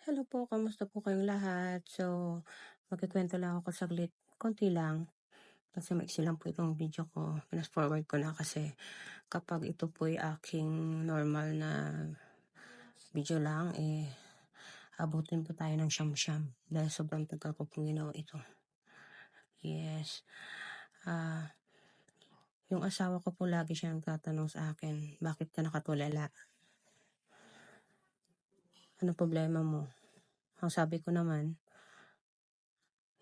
Hello po, kamusta po kayong lahat? So, magkukuwento lang ako saglit, konti lang. Kasi maiksi lang po itong video ko. Fast forward ko na kasi kapag ito po'y aking normal na video lang, abutin po tayo ng siyam-siyam dahil sobrang tagal ko pong ginawa ito. Yes. Yung asawa ko po lagi siya nagtatanong sa akin, bakit ka nakatulala? Ano problema mo? Ang sabi ko naman,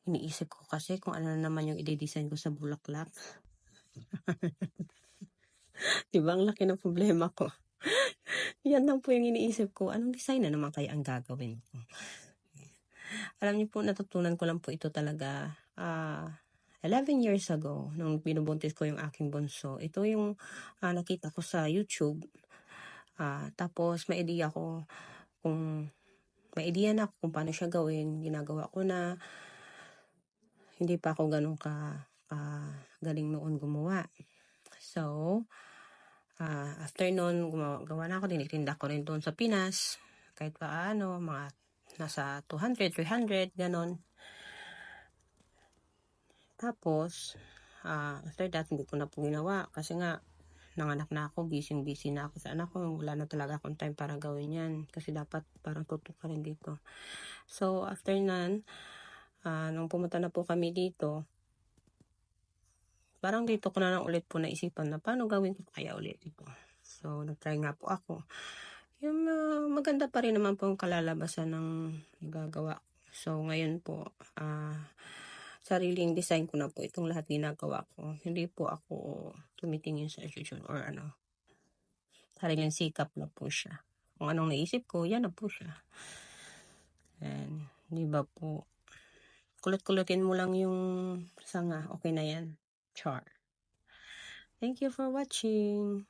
iniisip ko kasi kung ano na naman yung i-design ko sa bulaklak. Diba ang laki ng problema ko? Yan lang po yung iniisip ko, anong design na naman kaya ang gagawin ko? Alam niyo po, natutunan ko lang po ito talaga 11 years ago nung binubuntis ko yung aking bunso. Ito yung nakita ko sa YouTube. Tapos may idea na ako kung paano siya gawin. Ginagawa ko na, hindi pa ako ganun galing noon gumawa. So, after nun, gawa na ako, tinitinda ko rin doon sa Pinas. Kahit paano, mga nasa 200, 300, ganon. Tapos, after that, hindi ko na po ginawa. Kasi nga, nanganak na ako, busy na ako sa anak ko. Wala na talaga akong time para gawin yan. Kasi dapat parang tutok ka rin dito. So, after nan, nung pumunta na po kami dito, parang dito ko na lang ulit po naisipan na paano gawin ko kaya ulit ito. So, nag-try nga po ako. Yung maganda pa rin naman po ang kalalabasan ng nagagawa. So, ngayon po, sariling design ko na po itong lahat ginagawa ko. Hindi po ako tumitingin sa YouTube or ano. Sariling sikap na po siya. Kung anong naisip ko, yan na po siya. And, di ba po, kulot-kulotin mo lang yung sanga, okay na yan. Char. Thank you for watching.